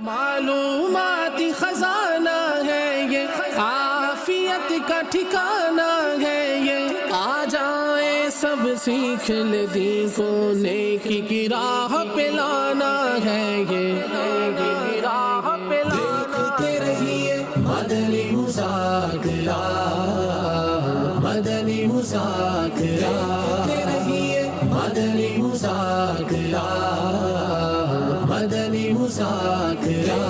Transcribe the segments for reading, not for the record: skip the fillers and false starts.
معلوماتی خزانہ ہے یہ، عافیت کا ٹھکانہ ہے یہ، آ جائیں سب سیکھ لے دین کو، نیکی کی راہ پہ لانا ہے یہ، نیکی کی راہ پہ لانا۔ دیکھتے رہیے مدنی مذاکرہ، مدنی مذاکرہ، دیکھتے رہیے مدنی مذاکرہ، مدنی مذاکرہ،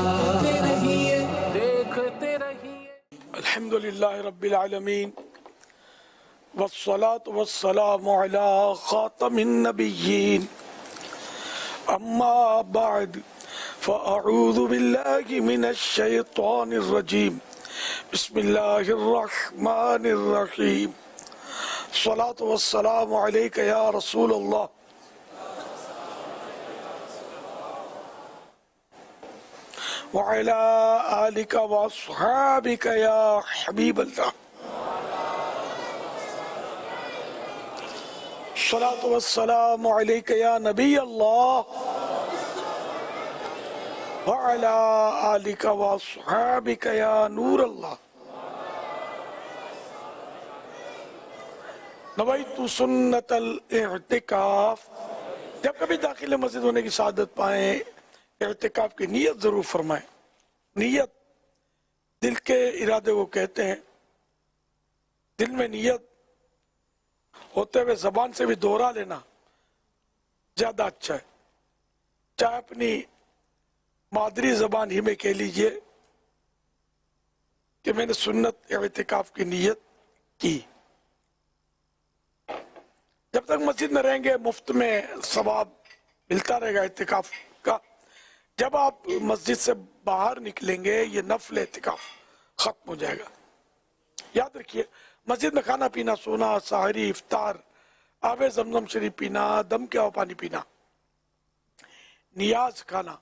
دیکھتے رہیے۔ الحمدللہ رب العالمین، والصلاة والسلام علی خاتم النبیین، اما بعد فاعوذ باللہ من الشیطان الرجیم، بسم اللہ الرحمن الرحیم، الصلاة والسلام علیک یا رسول اللہ، وعلى آلك وأصحابك يا حبيب الله، الصلاة والسلام عليك يا نبي الله، وعلى آلك وأصحابك يا نور الله، نویت سنت الاعتکاف۔ جب کبھی داخل مسجد ہونے کی سعادت پائیں، اعتکاف کی نیت ضرور فرمائیں۔ نیت دل کے ارادے کو کہتے ہیں، دل میں نیت ہوتے ہوئے زبان سے بھی دوہرا لینا زیادہ اچھا ہے۔ چاہے اپنی مادری زبان ہی میں کہہ لیجئے کہ میں نے سنت اعتکاف کی نیت کی۔ جب تک مسجد میں رہیں گے مفت میں ثواب ملتا رہے گا اعتکاف کا۔ جب آپ مسجد سے باہر نکلیں گے یہ نفل اعتکاف ختم ہو جائے گا۔ یاد رکھیے، مسجد میں کھانا پینا، سونا، سحری، افطار، آب زمزم شریف پینا، دم کے آب پانی پینا، نیاز کھانا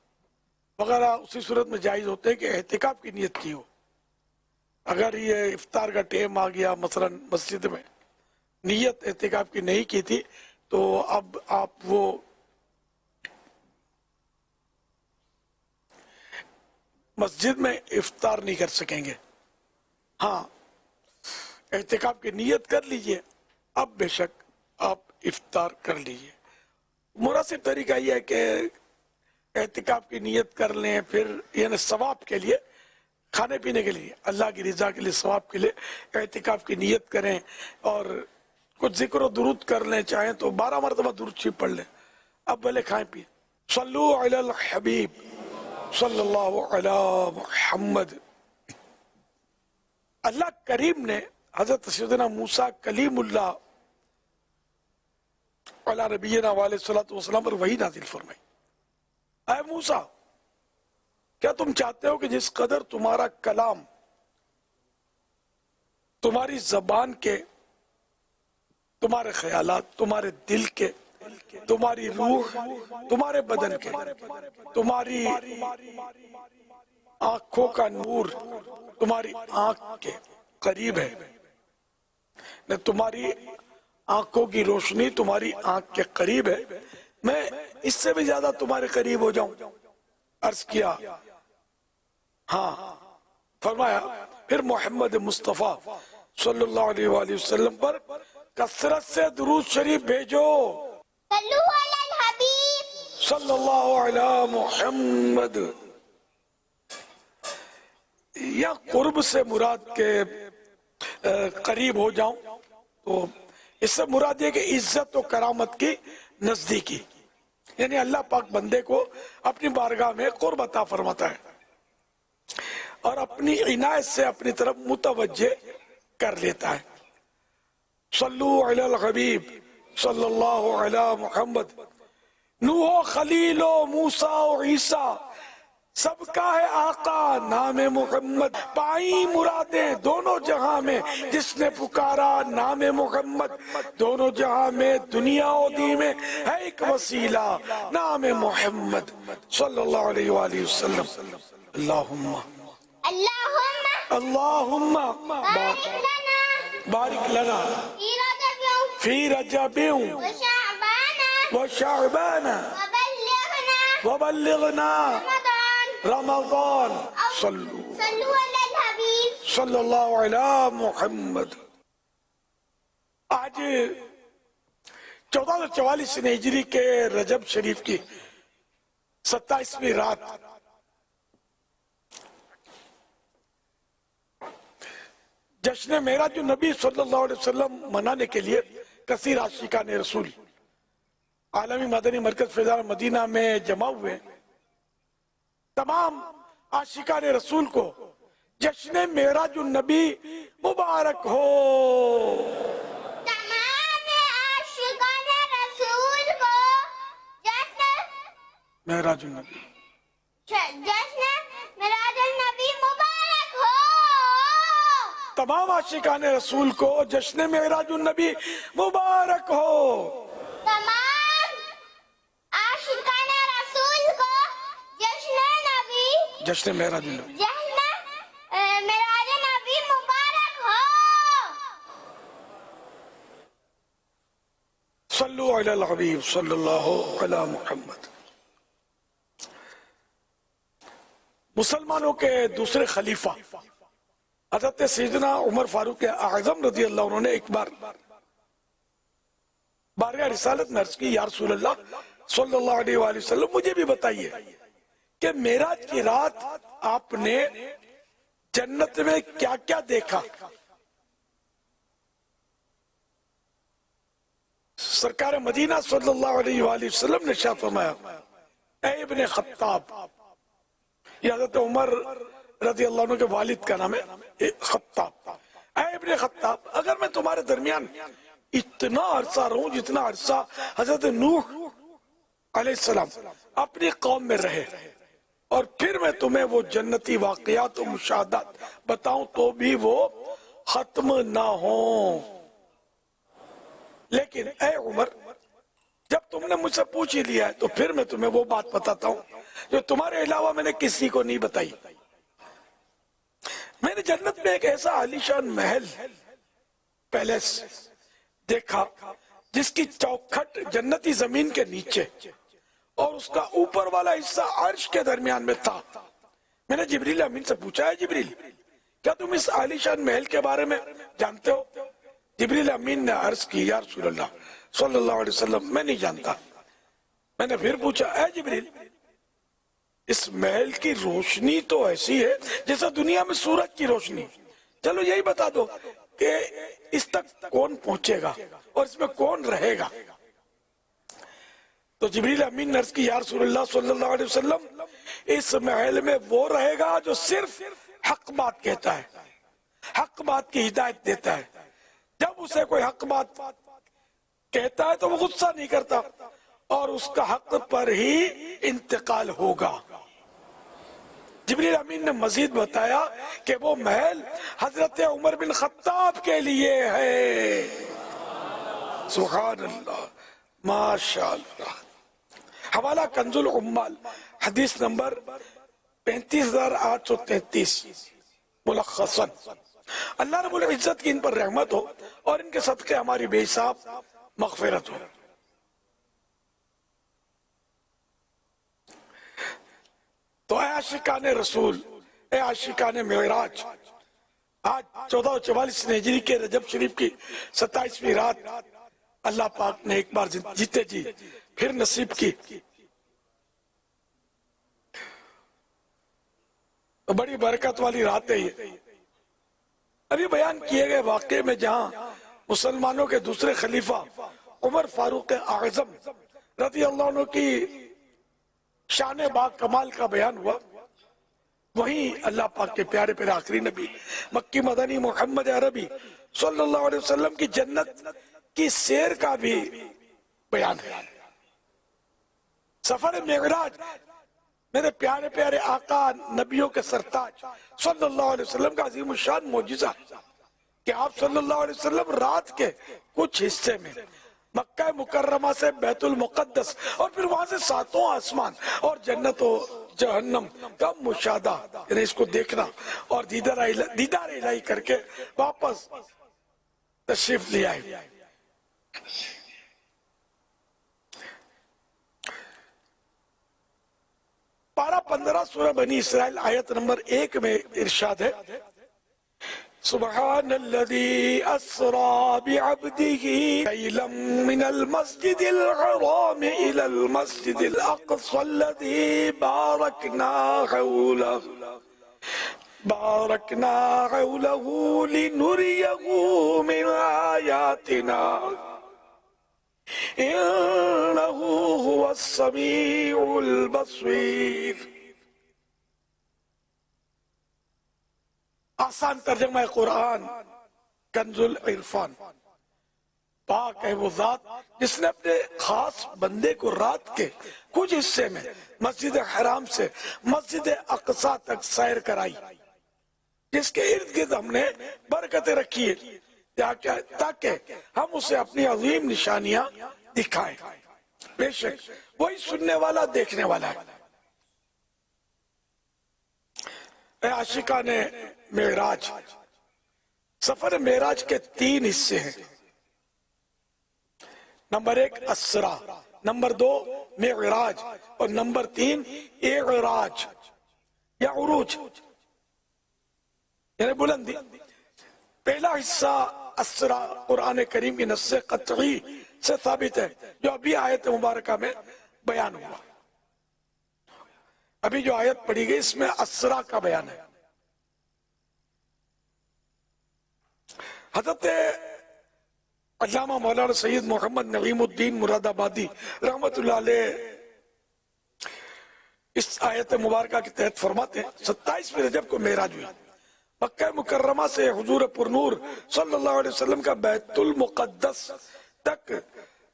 وغیرہ اسی صورت میں جائز ہوتے ہیں کہ اعتکاف کی نیت کی ہو۔ اگر یہ افطار کا ٹائم آ گیا مثلا مسجد میں، نیت اعتکاف کی نہیں کی تھی، تو اب آپ وہ مسجد میں افطار نہیں کر سکیں گے۔ ہاں، اعتکاف کی نیت کر لیجئے، اب بے شک آپ افطار کر لیجئے۔ مناسب طریقہ یہ ہے کہ اعتکاف کی نیت کر لیں، پھر یعنی ثواب کے لیے، کھانے پینے کے لیے، اللہ کی رضا کے لیے، ثواب کے لیے اعتکاف کی نیت کریں، اور کچھ ذکر و درود کر لیں، چاہیں تو 12 مرتبہ درود شریف پڑھ لیں۔ اب بھلے کھائیں پییں۔ صلو علی الحبیب صلی اللہ علی محمد۔ اللہ کریم نے حضرت سیدنا موسیٰ کلیم اللہ علی نبینا علیہ الصلوۃ والسلام پر وحی نازل فرمائی۔ اے موسیٰ، کیا تم چاہتے ہو کہ جس قدر تمہارا کلام تمہاری زبان کے، تمہارے خیالات تمہارے دل کے، تمہاری روح تمہارے بدن کے، تمہاری آنکھوں کا نور تمہاری آنکھ کے قریب ہے، نہ تمہاری آنکھوں کی روشنی تمہاری آنکھ کے قریب ہے، میں اس سے بھی زیادہ تمہارے قریب ہو جاؤں؟ عرض کیا ہاں۔ فرمایا پھر محمد مصطفیٰ صلی اللہ علیہ وآلہ وسلم پر کثرت سے درود شریف بھیجو۔ صلو علی الحبیب صلی اللہ علی محمد۔ یا قرب سے مراد کے قریب ہو جاؤں، تو اس سے مراد یہ کہ عزت و کرامت کی نزدیکی، یعنی اللہ پاک بندے کو اپنی بارگاہ میں قرب عطا فرماتا ہے اور اپنی عنایت سے اپنی طرف متوجہ کر لیتا ہے۔ صلو علی الحبیب صلی اللہ علی محمد۔ نوح و خلیل و موسیٰ و عیسیٰ سب کا ہے آقا نام محمد، پائی مرادیں دونوں جہاں میں جس نے پکارا نام محمد، دونوں جہاں میں دنیا و دین میں ہے ایک وسیلہ نام محمد صلی اللہ علیہ وآلہ وسلم۔ اللہم اللہم بارک لنا فی رجب و شعبان وبلغنا رمضان صلو صلوا علی الحبیب صلی اللہ علیہ محمد. آج 1444 ہجری کے رجب شریف کی 27ویں رات جشن معراج النبی صلی اللہ علیہ وسلم منانے کے لیے کثیر عاشقان رسول عالمی مدنی مرکز فیضان مدینہ میں جمع ہوئے. تمام عاشقان رسول کو جشن معراج النبی مبارک ہو. تمام عاشقان رسول کو معراج النبی جشن معراج النبی مبارک ہو. تمام عاشقان رسول کو جشن معراج النبی مبارک ہو. تمام عاشقان رسول کو جشن معراج النبی معراج نبی مبارک ہو. صلو علی الحبیب صلی اللہ علی محمد. مسلمانوں کے دوسرے خلیفہ حضرت سیدنا عمر فاروق اعظم رضی اللہ عنہ نے ایک بار بارگاہ رسالت میں عرض کی، یا رسول اللہ صلی اللہ علیہ وآلہ وسلم مجھے بھی بتائیے کہ معراج کی رات آپ نے جنت میں کیا کیا دیکھا. سرکار مدینہ صلی اللہ علیہ وآلہ وسلم نے ارشاد فرمایا، اے ابن خطاب، یہ حضرت عمر رضی اللہ عنہ کے والد کا نام ہے خطاب، اے ابن خطاب، اگر میں تمہارے درمیان اتنا عرصہ رہوں جتنا عرصہ حضرت نوح علیہ السلام اپنی قوم میں رہے، اور پھر میں تمہیں وہ جنتی واقعات و مشاہدات بتاؤں تو بھی وہ ختم نہ ہوں. لیکن اے عمر، جب تم نے مجھ سے پوچھ ہی لیا ہے تو پھر میں تمہیں وہ بات بتاتا ہوں جو تمہارے علاوہ میں نے کسی کو نہیں بتائی. میں نے جنت میں ایک ایسا عالیشان محل پیلیس دیکھا جس کی چوکھٹ جنتی زمین کے نیچے اور اس کا اوپر والا حصہ عرش کے درمیان میں تھا. میں نے جبریل امین سے پوچھا، ہے جبریل، کیا تم اس عالیشان محل کے بارے میں جانتے ہو؟ جبریل امین نے عرض کی، یا رسول اللہ صلی اللہ علیہ وسلم میں نہیں جانتا. میں نے پھر پوچھا، اے جبریل، اس محل کی روشنی تو ایسی ہے جیسا دنیا میں سورج کی روشنی، چلو یہی بتا دو کہ اس تک کون پہنچے گا اور اس میں کون رہے گا؟ تو جبریل امین نے عرض کی، یا رسول اللہ صلی اللہ علیہ وسلم، اس محل میں وہ رہے گا جو صرف حق بات کہتا ہے، حق بات کی ہدایت دیتا ہے. جب اسے کوئی حق بات کہتا ہے تو وہ غصہ نہیں کرتا اور اس کا حق پر ہی انتقال ہوگا. جبریل امین نے مزید بتایا کہ وہ محل حضرت عمر بن خطاب کے لیے ہے. سبحان اللہ، ماشاءاللہ. حوالہ کنز العمال، حدیث نمبر 35,833 ملخصاً. اللہ رب العزت کی ان پر رحمت ہو اور ان کے صدقے ہماری بے حساب مغفرت ہو. تو اے عاشقان رسول، اے عاشقان معراج، آج 1444 ہجری کے رجب شریف کی 27ویں رات اللہ پاک نے ایک بار جیتے جی پھر نصیب کی. بڑی برکت والی رات ہے یہ. ابھی بیان کیے گئے واقعے میں جہاں مسلمانوں کے دوسرے خلیفہ عمر فاروق اعظم رضی اللہ عنہ کی شان با کمال کا بیان ہوا، وہیں اللہ پاک کے پیارے پیارے آخری نبی مکی مدنی محمد عربی صلی اللہ علیہ وسلم کی جنت کی سیر کا بھی بیان ہے. سفر معراج میرے پیارے پیارے آقا نبیوں کے سرتاج صلی اللہ علیہ وسلم کا عظیم الشان معجزہ کہ آپ صلی اللہ علیہ وسلم رات کے کچھ حصے میں مکہ مکرمہ سے بیت المقدس اور پھر وہاں سے ساتوں آسمان اور جنت و جہنم کا مشاہدہ، یعنی اس کو دیکھنا اور دیدار الہی کر کے واپس تشریف لے آئے. پارہ 15 سورہ بنی اسرائیل آیت نمبر 1 میں ارشاد ہے سبحان الذي أسرى بعبده ليلا من المسجد الحرام إلى المسجد الأقصى الذي باركنا حوله لنريه من آياتنا إنه هو السميع البصير. آسان ترجمہ قرآن کنز العرفان. پاک ہے وہ ذات جس نے اپنے خاص بندے کو رات کے کچھ حصے میں مسجد حرام سے مسجد اقصی تک سیر کرائی، جس کے ارد گرد ہم نے برکتیں رکھی ہے تاکہ ہم اسے اپنی عظیم نشانیاں دکھائیں. بے شک وہی سننے والا دیکھنے والا ہے. اے عاشقان معراج، سفر معراج کے 3 حصے ہیں. نمبر 1 اسرا، نمبر 2 معراج، اور نمبر 3 اعراج یا عروج یعنی بلندی. پہلا حصہ اسرا قرآن کریم کی نص قطعی سے ثابت ہے جو ابھی آیت مبارکہ میں بیان ہوا. ابھی جو آیت پڑھی گئی اس میں اسرا کا بیان ہے. حضرت علامہ مولانا سید محمد نعیم الدین مراد آبادی رحمت اللہ علیہ اس آیت مبارکہ کے تحت فرماتے ہیں 27 رجب کو معراج ہوئی. مکہ مکرمہ سے حضور پرنور صلی اللہ علیہ وسلم کا بیت المقدس تک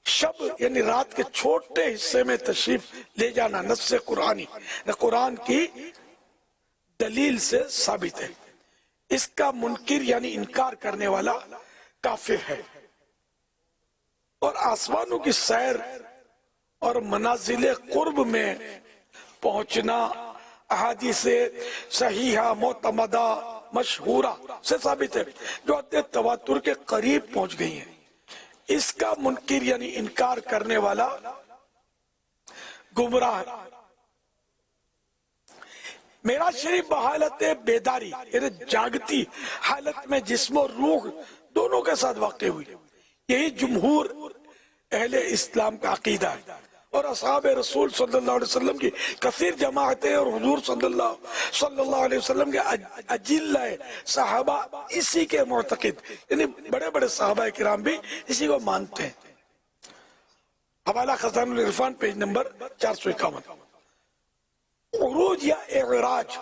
شب یعنی رات کے چھوٹے حصے میں تشریف لے جانا نص قرآنی قرآن کی دلیل سے ثابت ہے. اس کا منکر یعنی انکار کرنے والا کافر ہے. اور آسمانوں کی سیر اور منازل قرب میں پہنچنا احادیث صحیحہ معتمدہ مشہورہ سے ثابت ہے جو حد تواتر کے قریب پہنچ گئی ہیں. اس کا منکر یعنی انکار کرنے والا گمراہ ہے. معراج شریف بحالت بیداری یعنی جاگتی حالت میں جسم و روح دونوں کے ساتھ واقع ہوئی. یہی جمہور اہل اسلام کا عقیدہ ہے اور اصحاب رسول صلی اللہ علیہ وسلم کی کثیر جماعتیں اور حضور صلی اللہ علیہ وسلم کے اجلہ صحابہ اسی کے معتقد یعنی بڑے بڑے صحابہ کرام بھی اسی کو مانتے ہیں. حوالہ خزائن العرفان پیج نمبر 451. عروج یا اعراج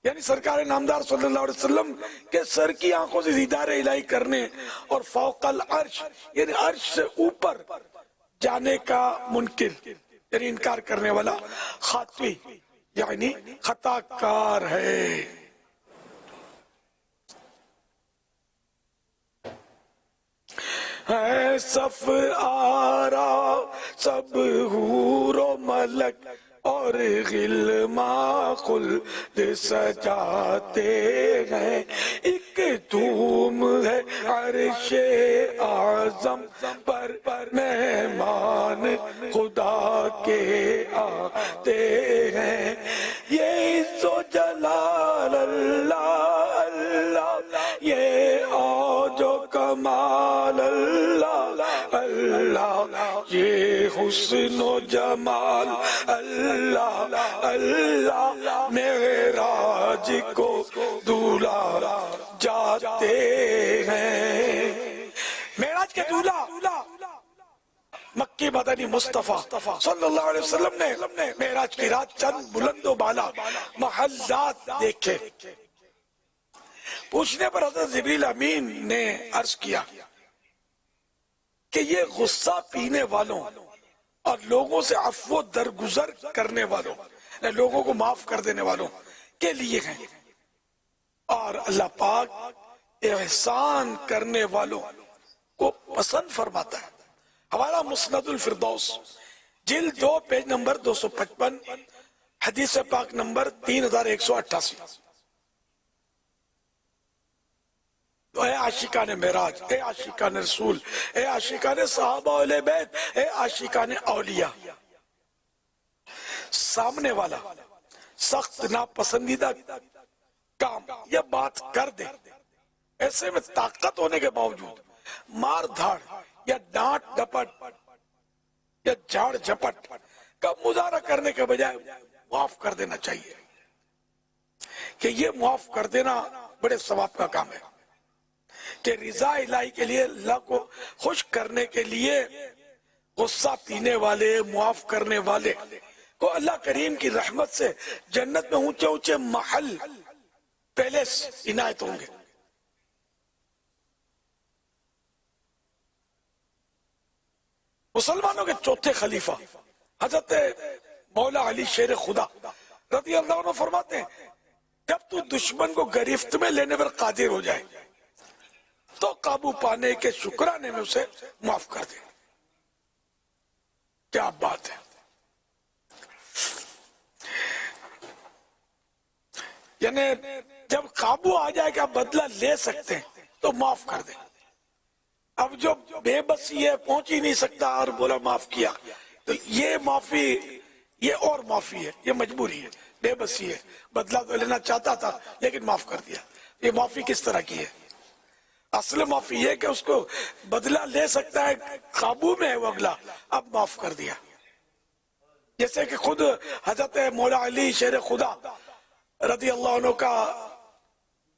یعنی سرکار نامدار صلی اللہ علیہ وسلم کے سر کی آنکھوں سے دیدار الہی کرنے اور فوق العرش یعنی عرش سے اوپر جانے کا منکر یعنی انکار کرنے والا خاطی یعنی خطا کار ہے. ہے صف آرا سب حور و ملک اور غلما خلد سجاتے ہیں. ایک دھوم ہے عرش اعظم پر مہمان خدا کے آتے ہیں. یہ عز و جلال اللہ اللہ، یہ عوج و کمال اللہ اللہ، یہ حسن و جمال اللہ اللہ. معراج کو دولہا جاتے ہیں. معراج کے دولہا مکی مدنی مصطفیٰ صلی اللہ علیہ وسلم نے معراج کی رات چند بلند و بالا محلات دیکھے. پوچھنے پر حضرت جبریل امین نے عرض کیا کہ یہ غصہ پینے والوں اور لوگوں سے عفو درگزر کرنے والوں لوگوں کو معاف کر دینے والوں کے لیے ہیں اور اللہ پاک احسان کرنے والوں کو پسند فرماتا ہے. ہمارا مسند الفردوس جلد 2 پیج نمبر 255 حدیث پاک نمبر 3188. اے عاشقان معراج، اے عاشقان رسول، اے عاشقان صحابہ اہل بیت، اے عاشقان اولیاء، سامنے والا سخت ناپسندیدہ کام یا بات کر دے، ایسے میں طاقت ہونے کے باوجود مار دھاڑ یا ڈانٹ ڈپٹ یا جھاڑ جھپٹ کا مظاہرہ کرنے کے بجائے معاف کر دینا چاہیے، کہ یہ معاف کر دینا بڑے ثواب کا کام ہے، کہ رضا الہی کے لیے، اللہ کو خوش کرنے کے لیے غصہ پینے والے، معاف کرنے والے کو اللہ کریم کی رحمت سے جنت میں اونچے اونچے محل، پیلیس عنایت ہوں گے۔ مسلمانوں کے چوتھے خلیفہ حضرت مولا علی شیر خدا رضی اللہ عنہ فرماتے ہیں، جب تو دشمن کو گرفت میں لینے پر قادر ہو جائے تو قابو پانے کے شکرانے میں اسے معاف کر دے۔ کیا بات ہے! یعنی جب قابو آ جائے کہ آپ بدلہ لے سکتے ہیں تو معاف کر دیں۔ اب جو بے بسی ہے، پہنچ ہی نہیں سکتا اور بولا معاف کیا، تو یہ معافی، یہ اور معافی ہے، یہ مجبوری ہے، بے بسی ہے، بدلہ تو لینا چاہتا تھا لیکن معاف کر دیا۔ یہ معافی کس طرح کی ہے؟ اصل معافی یہ کہ اس کو بدلہ لے سکتا ہے، قابو میں ہے وہ اگلا، اب معاف کر دیا۔ جیسے کہ خود حضرت مولا علی شیر خدا رضی اللہ عنہ کا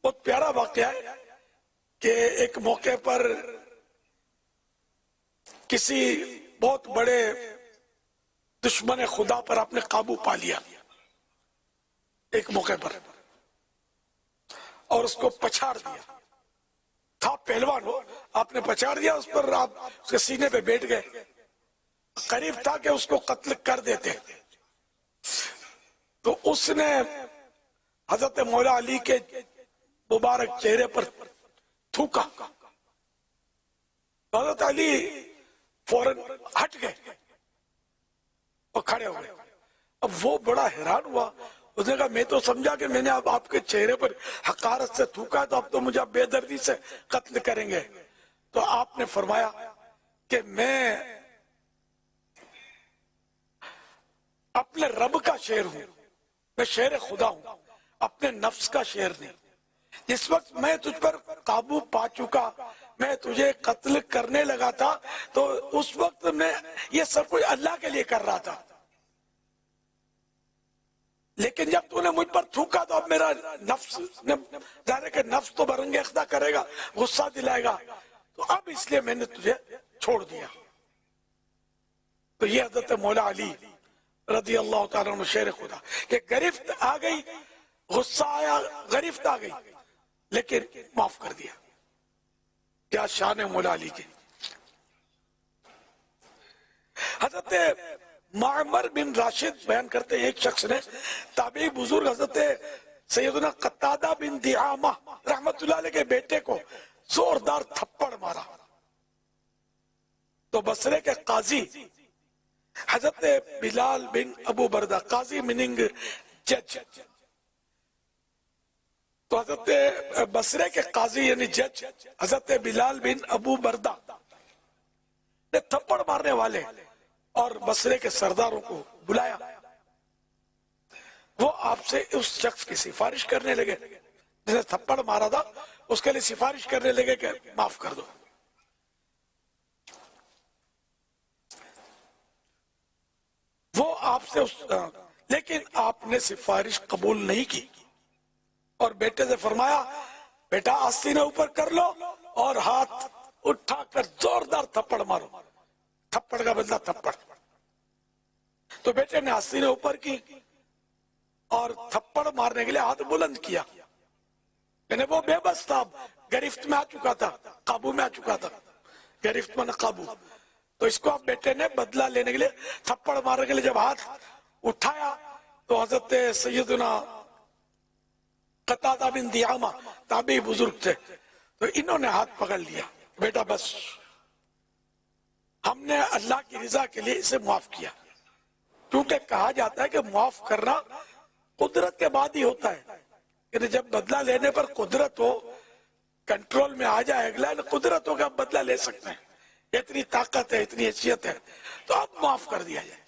بہت پیارا واقعہ ہے کہ ایک موقع پر کسی بہت بڑے دشمن خدا پر آپ نے قابو پا لیا ایک موقع پر، اور اس کو پچھاڑ دیا۔ تھا پہلوان ہو، آپ نے پچھاڑ دیا اس پر، آپ اس کے سینے پہ بیٹھ گئے، قریب تھا کہ اس کو قتل کر دیتے۔ تو اس نے حضرت مولا علی کے مبارک چہرے پر تھوکا، حضرت علی فوراً ہٹ گئے اور کھڑے ہو گئے۔ اب وہ بڑا حیران ہوا، اس نے کہا میں تو سمجھا کہ میں نے اب آپ کے چہرے پر حقارت سے تھوکا تو اب تو مجھے بے دردی سے قتل کریں گے۔ تو آپ نے فرمایا کہ میں اپنے رب کا شیر ہوں، میں شیر خدا ہوں، اپنے نفس کا شیر نہیں۔ جس وقت میں تجھ پر قابو پا چکا، میں تجھے قتل کرنے لگا تھا، تو اس وقت میں یہ سب کچھ اللہ کے لیے کر رہا تھا، لیکن جب تو نے مجھ پر تھوکا تو اب میرا نفس نے ظاہر ہے کہ نفس تو برنگ اختہ کرے گا، غصہ دلائے گا، تو اب اس لیے میں نے تجھے چھوڑ دیا۔ تو یہ حضرت مولا علی رضی اللہ تعالیٰ عنہ شیر خدا کہ گرفت آ گئی، غصہ آیا، گرفت آ گئی، لیکن معاف کر دیا۔ کیا شان ہے مولا علی کی! حضرت معمر بن راشد بیان کرتے ہیں، ایک شخص نے تابعی بزرگ حضرت سیدنا قتادہ بن دعامہ رحمت اللہ علیہ کے بیٹے کو زوردار تھپڑ مارا، تو بصرے کے قاضی حضرت بلال بن ابو بردہ، قاضی میننگ جج، تو حضرت بصرے کے قاضی یعنی جج حضرت بلال بن ابو بردہ نے تھپڑ مارنے والے اور بصرے کے سرداروں کو بلایا۔ وہ آپ سے اس شخص کی سفارش کرنے لگے جس نے تھپڑ مارا تھا، اس کے لیے سفارش کرنے لگے کہ معاف کر دو۔ وہ آپ سے لیکن آپ نے سفارش قبول نہیں کی اور بیٹے سے فرمایا بیٹا آستینہ اوپر کر لو اور ہاتھ اٹھا کر زوردار تھپڑ مارو، تھپڑ کا بدلہ تھپڑ۔ تو بیٹے نے آستینہ اوپر کی اور تھپڑ مارنے کے لیے ہاتھ بلند کیا، یعنی وہ بے بس تھا، گرفت میں آ چکا تھا، قابو میں آ چکا تھا، گرفت میں نہ قابو۔ تو اس کو اب بیٹے نے بدلہ لینے کے لیے تھپڑ مارنے کے لیے جب ہاتھ اٹھایا تو حضرت سیدنا قتادہ بن دعامہ تابعی بزرگ تھے، تو انہوں نے ہاتھ پکڑ لیا، بیٹا بس ہم نے اللہ کی رضا کے لیے اسے معاف کیا، کیونکہ کہا جاتا ہے کہ معاف کرنا قدرت کے بعد ہی ہوتا ہے، یعنی جب بدلہ لینے پر قدرت ہو، کنٹرول میں آ جائے اگلا، قدرت ہو کہ آپ بدلہ لے سکتے ہیں، اتنی طاقت ہے، اتنی حیثیت ہے، تو اب معاف کر دیا جائے،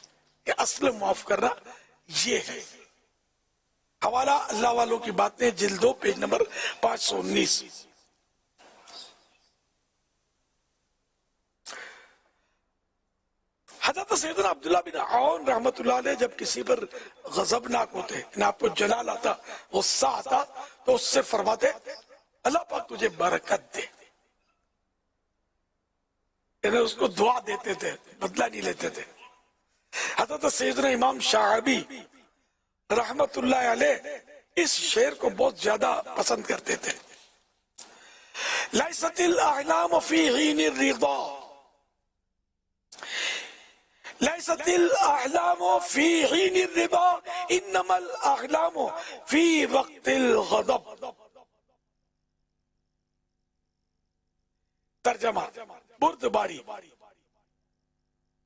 کہ اصل معاف کرنا یہ ہے حوالہ اللہ والوں کی باتیں جلد 2 پیج نمبر 519. حضرت سیدنا عبداللہ بن عون رحمت اللہ علیہ جب کسی پر غضبناک ہوتے یعنی آپ کو جلال آتا غصہ آتا تو اس سے فرماتے اللہ پاک تجھے برکت دے، یعنی اس کو دعا دیتے تھے، بدلہ نہیں لیتے تھے. حضرت سیدنا امام شعبی رحمت اللہ علیہ اس شعر کو بہت زیادہ پسند کرتے تھے. لیست الاحلام فی حین الرضا، لیست الاحلام فی حین الرضا انما الاحلام فی وقت الغضب. ترجمہ، بردباری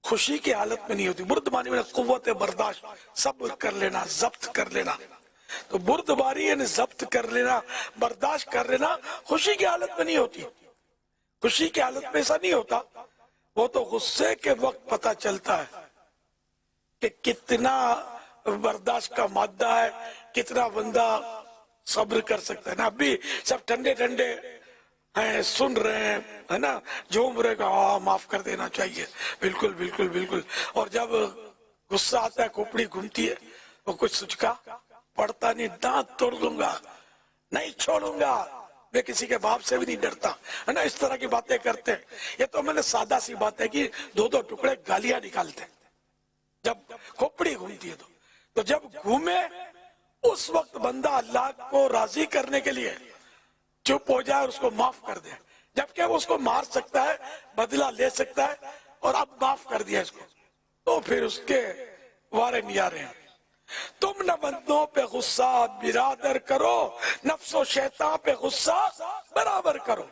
خوشی کی حالت میں نہیں ہوتی. بردباری میں قوت برداشت، صبر کر لینا، ضبط کر لینا. تو بردباری یعنی ضبط کر لینا، برداشت کر لینا خوشی کی حالت میں نہیں ہوتی. خوشی کی حالت میں ایسا نہیں ہوتا، وہ تو غصے کے وقت پتہ چلتا ہے کہ کتنا برداشت کا مادہ ہے، کتنا بندہ صبر کر سکتا ہے. نا ابھی سب ٹھنڈے ٹھنڈے ہیں، سن رہے ہیں، ہے نا، جھوم رہے گا معاف کر دینا چاہیے، بالکل بالکل بالکل. اور جب غصہ آتا ہے کھوپڑی گھومتی ہے، وہ کچھ سچکا پڑتا نہیں، دانت توڑ دوں گا، نہیں چھوڑوں گا، میں کسی کے باپ سے بھی نہیں ڈرتا، ہے نا، اس طرح کی باتیں کرتے ہیں. یہ تو میں نے سادہ سی بات ہے کہ 2 ٹکڑے گالیاں نکالتے ہیں جب کھوپڑی گھومتی ہے. تو جب گھومے اس وقت بندہ اللہ کو راضی کرنے کے لیے چپ ہو جائے اور اس کو معاف کر دے، جبکہ وہ اس کو مار سکتا ہے، بدلہ لے سکتا ہے، اور اب معاف کر دیا اس کو تو پھر اس کے وارے نہیں آ رہے ہیں. تم نہ بندوں پہ غصہ برادر کرو، نفس و شیطان پہ غصہ برابر کرو.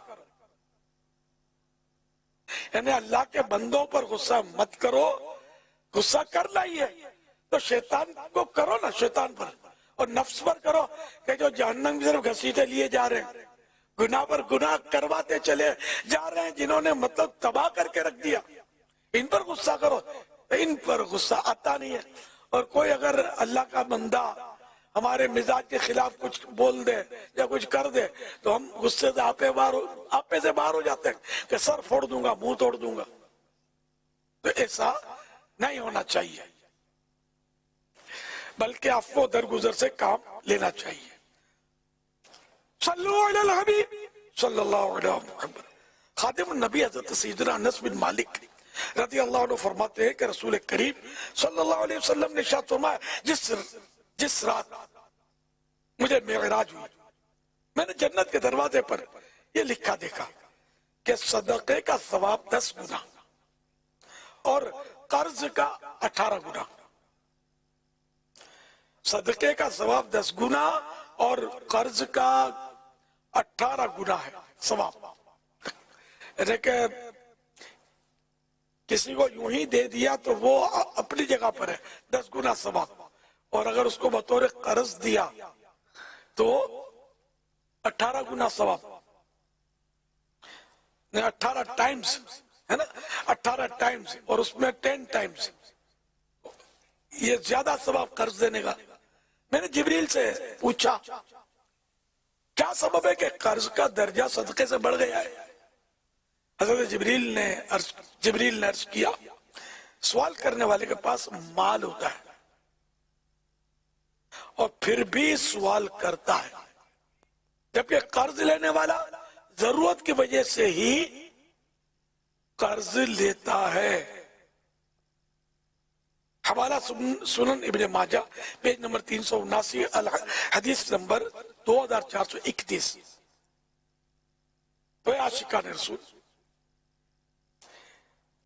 یعنی اللہ کے بندوں پر غصہ مت کرو، غصہ کرنا ہی ہے تو شیطان کو کرو نا، شیطان پر اور نفس پر کرو کہ جو جہنم کی طرف گھسیٹے لیے جا رہے ہیں، گناہ پر گناہ کرواتے چلے جا رہے ہیں، جنہوں نے مطلب تباہ کر کے رکھ دیا، ان پر غصہ کرو. ان پر غصہ آتا نہیں ہے. اور کوئی اگر اللہ کا بندہ ہمارے مزاج کے خلاف کچھ بول دے یا کچھ کر دے تو ہم غصے سے آپے سے باہر ہو جاتے ہیں کہ سر پھوڑ دوں گا، منہ توڑ دوں گا. تو ایسا نہیں ہونا چاہیے، بلکہ عفو درگزر سے کام لینا چاہیے. صلو علی الحبیب صلی اللہ علیہ محمد. خادم النبی حضرت سیدنا انس بن مالک رضی اللہ عنہ فرماتے ہیں کہ رسول کریم صلی اللہ علیہ وسلم نے ارشاد فرمایا جس رات مجھے معراج ہوئی، میں نے جنت کے دروازے پر یہ لکھا دیکھا کہ صدقے کا ثواب 10 گنا اور قرض کا 18 گنا. صدقے کا ثواب 10 گنا اور قرض کا 18 گنا ہے ثواب. یعنی کہ کسی کو یوں ہی دے دیا تو وہ اپنی جگہ پر ہے 10 گنا ثواب، اور اگر اس کو بطور قرض دیا تو 18 گنا ثواب، 18 ٹائمز ہے نا، 18 ٹائمز، اور اس میں 10 ٹائمز یہ زیادہ ثواب قرض دینے کا. میں نے جبریل سے پوچھا کیا سبب ہے کہ قرض کا درجہ صدقے سے بڑھ گیا ہے؟ حضرت جبریل نے عرض کیا سوال کرنے والے کے پاس مال ہوتا ہے اور پھر بھی سوال کرتا ہے، جبکہ قرض لینے والا ضرورت کی وجہ سے ہی قرض لیتا ہے. حوالہ سنن ابن ماجہ پیج نمبر 379، حدیث نمبر 2431. تو عاشقان رسول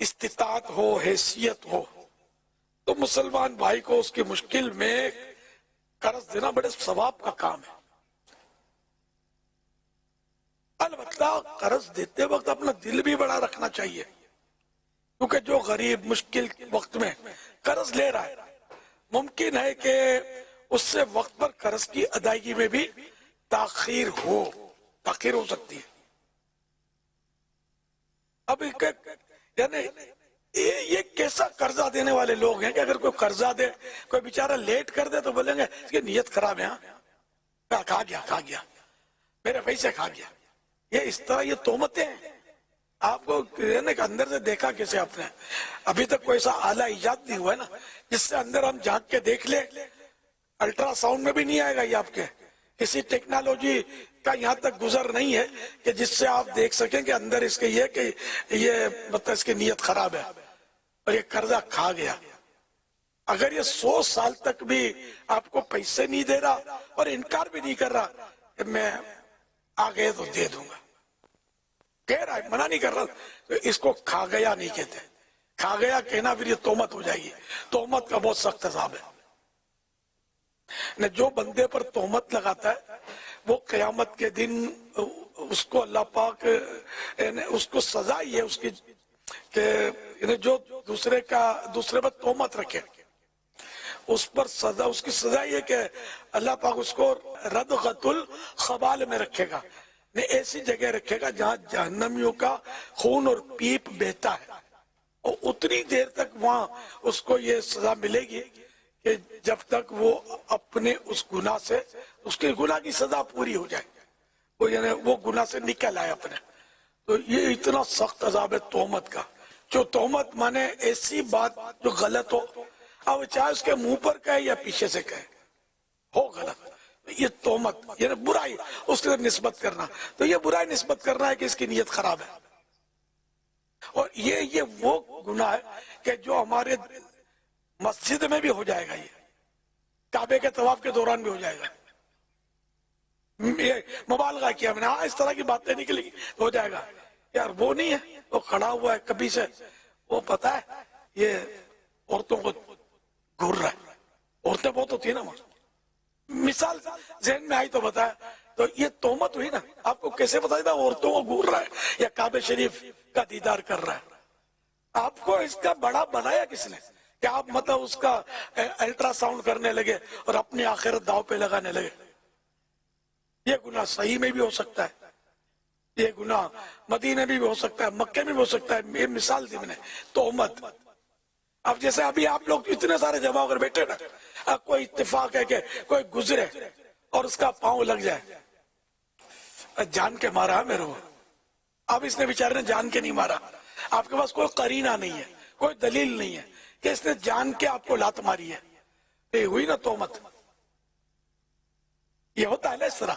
استطاعت ہو، حیثیت ہو تو مسلمان بھائی کو اس کی مشکل میں قرض دینا بڑے ثواب کا کام ہے. البتہ قرض دیتے وقت اپنا دل بھی بڑا رکھنا چاہیے، کیونکہ جو غریب مشکل وقت میں قرض لے رہا ہے ممکن ہے کہ اس سے وقت پر قرض کی ادائیگی میں بھی تاخیر ہو سکتی ہے. اب یعنی یہ کیسا قرضہ دینے والے لوگ ہیں کہ اگر کوئی قرضہ دے، کوئی بیچارہ لیٹ کر دے تو بولیں گے اس کی نیت خراب ہے، ہاں کھا گیا میرے پیسے کھا گیا. یہ اس طرح یہ تہمتیں ہیں. آپ کو اندر سے دیکھا کیسے آپ نے؟ ابھی تک کوئی ایسا آلہ ایجاد نہیں ہوا ہے نا جس سے اندر ہم جھانک کے دیکھ لیں. الٹرا ساؤنڈ میں بھی نہیں آئے گا یہ آپ کے. کسی ٹیکنالوجی کا یہاں تک گزر نہیں ہے کہ جس سے آپ دیکھ سکیں کہ اندر اس کے یہ کہ یہ مطلب اس کی نیت خراب ہے اور یہ قرضہ کھا گیا. اگر یہ 100 سال تک بھی آپ کو پیسے نہیں دے رہا اور انکار بھی نہیں کر رہا کہ میں آ گئے تو دے دوں گا، کہہ رہا ہے، منع نہیں کر رہا، تو اس کو کھا گیا نہیں کہتے. کھا گیا کہنا پھر یہ تہمت ہو جائے گی. تہمت کا بہت سخت عذاب ہے. جو بندے پر تہمت لگاتا ہے وہ قیامت کے دن اس کو اللہ پاک اس کو سزا ہی ہے اس کی کہ جو دوسرے پر تہمت رکھے اس پر سزا، اس کی سزا یہ کہ اللہ پاک اس کو ردغۃ الخبال میں رکھے گا. ایسی جگہ رکھے گا جہاں جہنمیوں کا خون اور پیپ بہتا ہے، اور اتنی دیر تک وہاں اس کو یہ سزا ملے گی کہ جب تک وہ اپنے اس گناہ سے، اس کے گناہ کی سزا پوری ہو جائے، وہ یعنی وہ گناہ سے نکل آئے اپنے. تو یہ اتنا سخت عذاب ہے تہمت کا. جو تہمت مانے ایسی بات جو غلط ہو، اب چاہے اس کے منہ پر کہے یا پیچھے سے کہے، ہو غلط، یہ تہمت یعنی برائی اس کی نسبت کرنا. تو یہ برائی نسبت کرنا ہے کہ اس کی نیت خراب ہے. اور یہ وہ گناہ ہے کہ جو ہمارے مسجد میں بھی ہو جائے گا، یہ کعبے کے طواف کے دوران بھی ہو جائے گا. یہ مبالغہ کیا میں نے، ہاں اس طرح کی باتیں نکلیں گی ہو جائے گا. یار وہ نہیں ہے، وہ کھڑا ہوا ہے کبھی سے، وہ پتا ہے یہ عورتوں کو گھور رہا ہے. عورتیں بہت ہوتی ہیں نا، مثال ذہن میں آئی تو بتایا. تو یہ تہمت ہوئی نا. آپ کو کیسے بتا دیتا عورتوں کو گھور رہا ہے یا کعبہ شریف کا دیدار کر رہا ہے؟ آپ کو اس کا بڑا بنایا کس نے کہ آپ مطلب اس کا الٹرا ساؤنڈ کرنے لگے اور اپنی آخرت داؤ پہ لگانے لگے؟ یہ گناہ صحیح میں بھی ہو سکتا ہے، یہ گناہ مدینے میں بھی ہو سکتا ہے، مکے میں بھی ہو سکتا ہے. یہ مثال دی میں نے، تہمت. اب جیسے ابھی آپ لوگ اتنے سارے جمع ہو کر بیٹھے نا، اب کوئی اتفاق ہے کہ کوئی گزرے اور اس کا پاؤں لگ جائے، جان کے مارا میرے کو. اب اس نے بیچارے نے جان کے نہیں مارا، آپ کے پاس کوئی قرینہ نہیں ہے، کوئی دلیل نہیں ہے کہ اس نے جان کے آپ کو لات ماری ہے. یہ ہوئی نا تہمت. یہ ہوتا ہے نا اس طرح.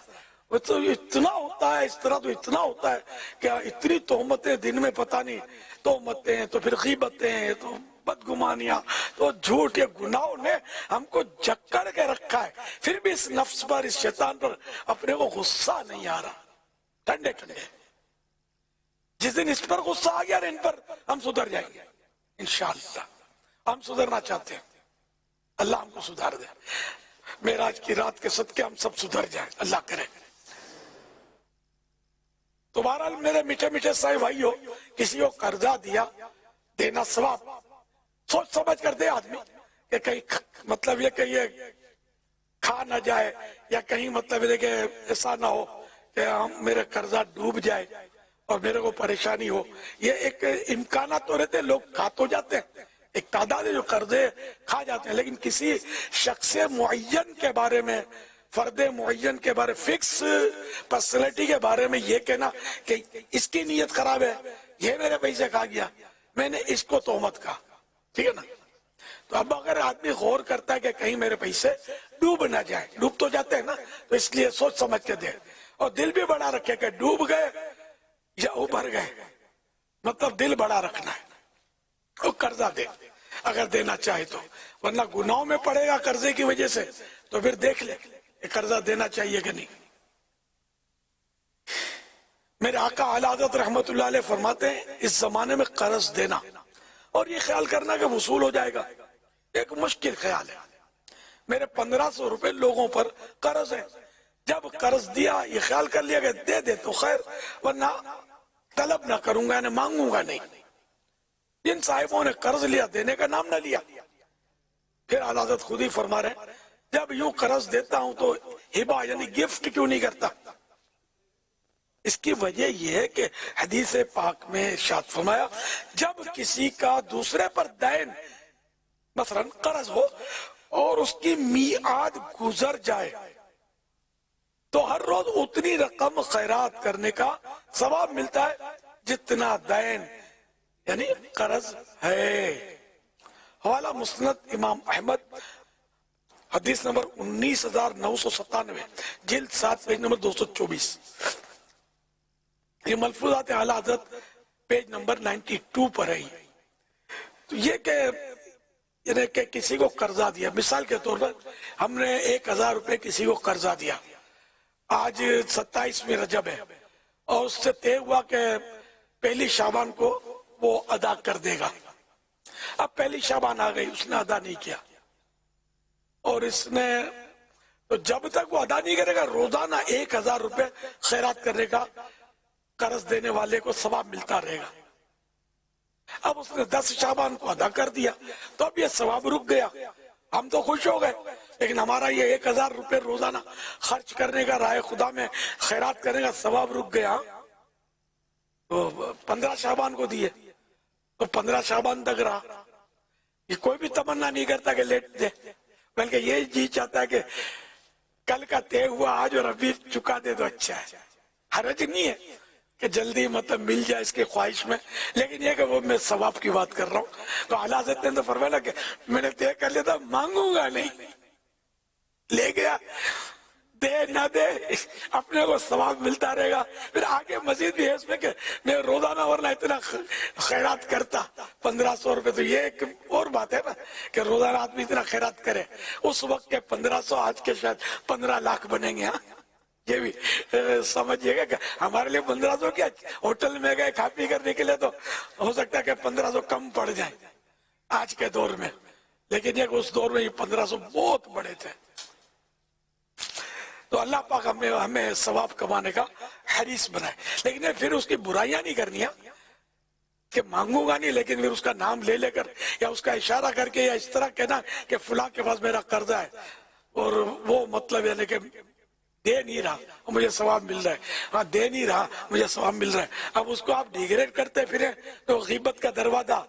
تو اتنا ہوتا ہے اس طرح، تو اتنا ہوتا ہے کہ اتنی تہمتیں دن میں پتہ نہیں. تہمتیں تو پھر غیبتیں تو بدگمانیاں تو جھوٹ. یہ گناہوں نے ہم کو جکڑ کے رکھا ہے. پھر بھی اس نفس پر، اس شیطان پر اپنے کو غصہ نہیں آ رہا. ٹھنڈے ٹھنڈے جس دن اس پر غصہ آ گیا ان پر ہم سدھر جائیں گے انشاءاللہ. ہم سدھرنا چاہتے ہیں، اللہ ہم کو سدھار دے. معراج کی رات کے صدقے ہم سب سدھر جائیں، اللہ کرے. تو بہرحال میرے میٹھے میٹھے صاحب بھائیو، کسی کو قرضہ دیا، دینا ثواب. سوچ سمجھ کر دے آدمی کہ کہیں مطلب یہ کہ یہ کھا نہ جائے، یا کہیں مطلب یہ کہ ایسا نہ ہو کہ میرے قرضہ ڈوب جائے اور میرے کو پریشانی ہو. یہ ایک امکانات تو رہتے، لوگ کھا تو جاتے ہیں، ایک تعداد ہے جو قرضے کھا جاتے ہیں، لیکن کسی شخص معین کے بارے میں، فرد معین کے بارے، فکس پرسنالٹی کے بارے میں یہ کہنا کہ اس کی نیت خراب ہے، یہ میرے پیسے کھا گیا، میں نے اس کو تہمت کہا. ٹھیک ہے نا؟ تو اب اگر آدمی غور کرتا ہے کہ کہیں میرے پیسے ڈوب نہ جائے، ڈوب تو جاتے ہیں نا، تو اس لیے سوچ سمجھ کے دے. اور دل بھی بڑا رکھے کہ ڈوب گئے یا ابھر گئے، مطلب دل بڑا رکھنا ہے. وہ قرضہ دے اگر دینا چاہے تو، ورنہ گناہوں میں پڑے گا قرضے کی وجہ سے. تو پھر دیکھ لے کہ قرضہ دینا چاہیے کہ نہیں. میرے آقا اعلی حضرت رحمت اللہ علیہ فرماتے ہیں اس زمانے میں قرض دینا اور یہ خیال کرنا کہ وصول ہو جائے گا، ایک مشکل خیال ہے. میرے 1500 روپے لوگوں پر قرض ہے. جب قرض دیا یہ خیال کر لیا کہ دے دے تو خیر، ورنہ طلب نہ کروں گا، یعنی مانگوں گا نہیں. جن صاحبوں نے قرض لیا دینے کا نام نہ لیا. پھر اعلیٰ حضرت خود ہی فرما رہے ہیں جب یوں قرض دیتا ہوں تو ہبہ یعنی گفٹ کیوں نہیں کرتا؟ اس کی وجہ یہ ہے کہ حدیث پاک میں ارشاد فرمایا جب کسی کا دوسرے پر دین مثلا قرض ہو اور اس کی میعاد گزر جائے تو ہر روز اتنی رقم خیرات کرنے کا ثواب ملتا ہے جتنا دین یعنی قرض ہے۔ حوالہ مسند امام احمد حدیث نمبر 19997 جلد 7 پیج نمبر 224۔ یہ ملفوظات اعلیٰ حضرت پیج نمبر 92 پر ہے۔ تو یہ کہ یعنی کہ کسی کو قرضہ دیا، مثال کے طور پر ہم نے 1000 روپے کسی کو قرضہ دیا، آج 27ویں رجب ہے اور اس سے طے ہوا کہ پہلی شعبان کو وہ ادا کر دے گا۔ اب پہلی شعبان آ گئی، اس نے ادا نہیں کیا اور اس نے تو جب تک وہ ادا نہیں کرے گا روزانہ 1000 روپے خیرات کرنے کا قرض دینے والے کو ثواب ملتا رہے گا۔ اب اس نے 10 شعبان کو ادا کر دیا تو اب یہ ثواب رک گیا، ہم تو خوش ہو گئے، لیکن ہمارا یہ 1000 روپے روزانہ خرچ کرنے کا راہ خدا میں خیرات کرنے کا ثواب رک گیا۔ تو 15 شعبان کو دیے تو 15 شعبان تک رہا۔ یہ کوئی بھی تمنا نہیں کرتا کہ لیٹ دے، بلکہ یہ جی چاہتا ہے کہ کل کا طے ہوا آج اور ابھی چکا دے تو اچھا ہے۔ حرج نہیں ہے کہ جلدی مطلب مل جائے اس کی خواہش میں، لیکن یہ کہ وہ میں ثواب کی بات کر رہا ہوں۔ تو اعلیٰ حضرت نے تو فرمایا کہ میں نے طے کر لیا تھا، مانگوں گا نہیں، لے گیا دے نہ دے اپنے کو ثواب ملتا رہے گا۔ پھر آگے مزید بھی ہے اس میں کہ میں روزانہ ورنہ اتنا خیرات کرتا 1500 روپے، تو یہ ایک اور بات ہے نا کہ روزانہ آدمی اتنا خیرات کرے، اس وقت کے 1500 آج کے شاید 15 لاکھ بنیں گے۔ ہاں یہ بھی سمجھیے گا کہ ہمارے لیے 1500 کیا، ہوٹل میں گئے کھا پی کر نکلے تو ہو سکتا ہے کہ 1500 کم پڑ جائیں آج کے دور میں، لیکن یہ کہ اس دور میں یہ 1500 بہت بڑے تھے۔ تو اللہ پاک ہمیں ثواب کمانے کا حریص بنائے، لیکن پھر اس کی برائیاں نہیں کرنی کہ مانگوں گا نہیں، لیکن پھر اس کا نام لے کر یا اس کا اشارہ کر کے یا اس طرح کہنا کہ فلاں کے پاس میرا قرضہ ہے اور وہ مطلب یعنی کہ دے نہیں رہا مجھے ثواب مل رہا ہے، ہاں دے نہیں رہا مجھے ثواب مل رہا ہے، اب اس کو آپ ڈیگریڈ کرتے پھریں تو غیبت کا دروازہ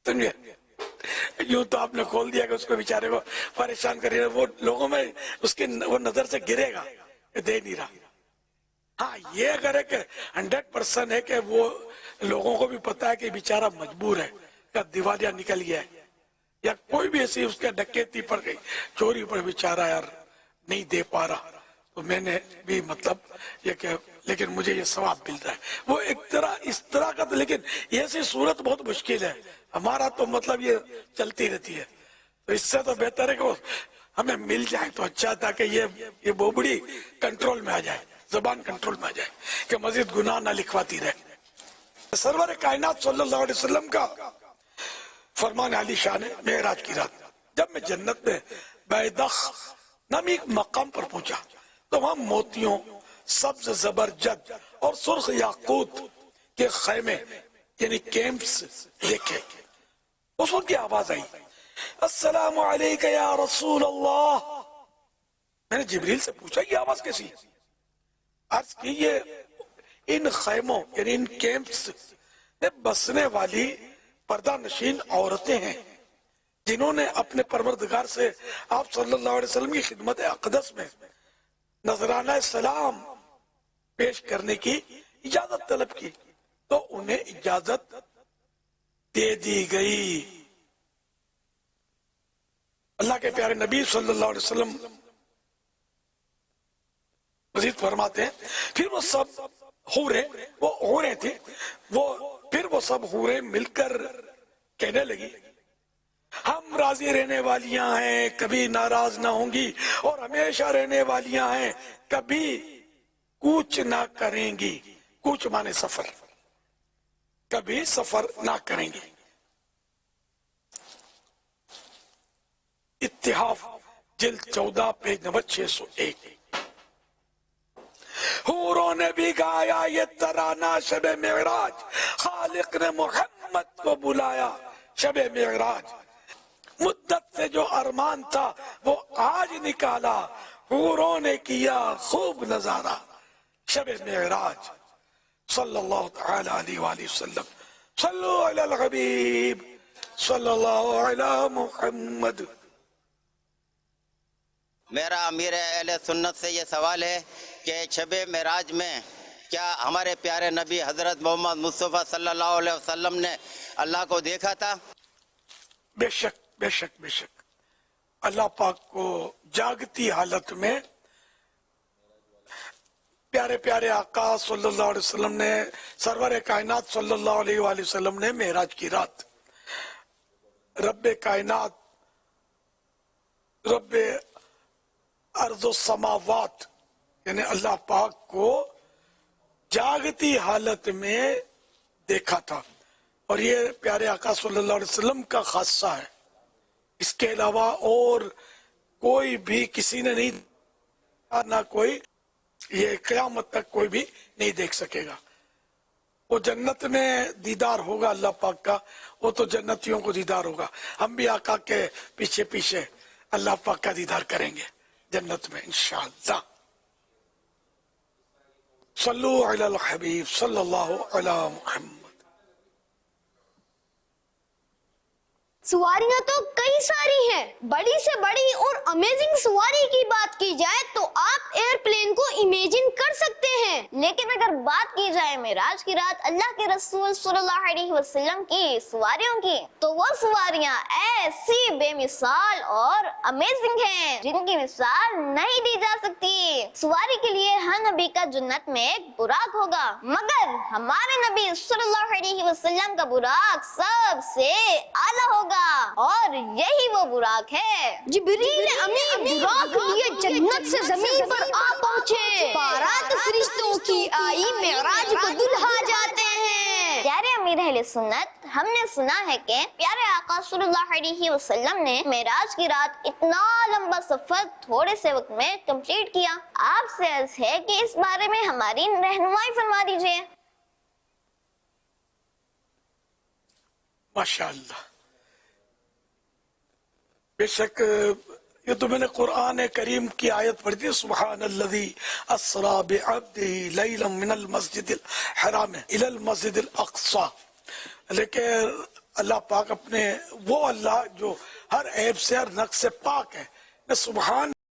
سمجھے یوں تو آپ نے کھول دیا کہ اس کو بیچارے کو پریشان کریے، وہ لوگوں میں اس کی وہ نظر سے گرے گا کہ دے نہیں رہا۔ ہاں یہ اگر ہے کہ 100% ہے کہ وہ لوگوں کو بھی پتا ہے کہ بیچارہ مجبور ہے کہ دیوالیہ نکل گیا ہے یا کوئی بھی ایسی اس کے ڈکیتی پڑ گئی، چوری پر بیچارہ یار نہیں دے پا رہا، تو میں نے بھی مطلب یہ کہ لیکن مجھے یہ ثواب مل رہا ہے، وہ ایک طرح اس طرح کا، لیکن ایسی صورت بہت مشکل ہے، ہمارا تو مطلب یہ چلتی رہتی ہے، تو اس سے تو بہتر ہے کہ ہمیں مل جائے تو اچھا تھا کہ یہ بوبڑی کنٹرول میں آ جائے، زبان کنٹرول میں آ جائے کہ مزید گناہ نہ لکھواتی رہے۔ سرور کائنات صلی اللہ علیہ وسلم کا فرمان علی شان ہے، معراج کی رات جب میں جنت میں بیدخ نامی ایک مقام پر پہنچا تو وہاں موتیوں، سبز زبرجد اور سرخ یاقوت کے خیمے یعنی کیمپس دیکھے۔ اس وقت کی آواز آئی، السلام علیکہ یا رسول اللہ۔ میں نے جبریل سے پوچھا یہ آواز کیسی؟ عرض کی یہ ان خیموں یعنی ان کیمپس میں بسنے والی پردہ نشین عورتیں ہیں جنہوں نے اپنے پروردگار سے آپ صلی اللہ علیہ وسلم کی خدمت اقدس میں نذرانہ سلام پیش کرنے کی اجازت طلب کی تو انہیں اجازت دے دی گئی۔ اللہ کے پیارے نبی صلی اللہ علیہ وسلم مزید فرماتے ہیں پھر وہ سب حوریں تھیں، پھر وہ سب حوریں مل کر کہنے لگی ہم راضی رہنے والیاں ہیں، کبھی ناراض نہ ہوں گی، اور ہمیشہ رہنے والیاں ہیں، کبھی کوچ نہ کریں گی۔ کوچ مانے سفر، کبھی سفر نہ کریں گی۔ اتحاف جلد 14 پیج نمبر 601۔ حوروں نے بھی گایا یہ ترانہ شب معراج، خالق نے محمد کو بلایا شب معراج، مدت سے جو ارمان تھا وہ آج نکالا، حوروں نے کیا خوب نظارہ شب معراج صلی اللہ تعالی علیہ وآلہ وسلم. صلو علی الحبیب صلی اللہ علی محمد. میرا امیر اہل سنت سے یہ سوال ہے کہ شب معراج میں کیا ہمارے پیارے نبی حضرت محمد مصطفیٰ صلی اللہ علیہ وسلم نے اللہ کو دیکھا تھا؟ بے شک بے شک بے شک اللہ پاک کو جاگتی حالت میں پیارے پیارے آقا صلی اللہ علیہ وسلم نے، سرور کائنات صلی اللہ علیہ وآلہ وسلم نے معراج کی رات رب کائنات، رب ارض و سماوات یعنی اللہ پاک کو جاگتی حالت میں دیکھا تھا. اور یہ پیارے آقا صلی اللہ علیہ وسلم کا خاصہ ہے. اس کے علاوہ اور کوئی بھی کسی نے نہیں، نہ کوئی یہ قیامت تک کوئی بھی نہیں دیکھ سکے گا. وہ جنت میں دیدار ہوگا اللہ پاک کا، وہ تو جنتیوں کو دیدار ہوگا. ہم بھی آقا کے پیچھے پیچھے اللہ پاک کا دیدار کریں گے جنت میں انشاءاللہ. صلو علی الحبیب صلی اللہ علی محمد. سواریاں تو کئی ساری ہیں. بڑی سے بڑی اور امیزنگ سواری کی بات کی جائے تو آپ ایئرپلین کو امیجن کر سکتے ہیں. لیکن اگر بات کی جائے معراج کی رات اللہ کے رسول صلی اللہ علیہ وسلم کی سواریوں کی، تو وہ سواریاں ایسی بے مثال اور امیزنگ ہیں جن کی مثال نہیں دی جا سکتی. سواری کے لیے ہر نبی کا جنت میں ایک براق ہوگا، مگر ہمارے نبی صلی اللہ علیہ وسلم کا براق سب سے اعلیٰ ہوگا، اور یہی وہ براق ہے. جبریل امین براق لیے جنت سے زمین پر آ پہنچے. بارات فرشتوں کی آئی معراج کو دلہا جاتے ہیں. پیارے امیر اہل سنت، ہم نے سنا ہے کہ پیارے آقا صلی اللہ علیہ وسلم نے معراج کی رات اتنا لمبا سفر تھوڑے سے وقت میں کمپلیٹ کیا. آپ سے عرض ہے کہ اس بارے میں ہماری رہنمائی فرما دیجیے. ماشاءاللہ. بے شک یہ تو میں نے قرآن کریم کی آیت پڑھی تھی، سبحان الذی اسری بعبدہ لیلا من المسجد الحرام الی المسجد الاقصی. لیکن اللہ پاک اپنے وہ اللہ جو ہر عیب سے ہر نقص سے پاک ہے، سبحان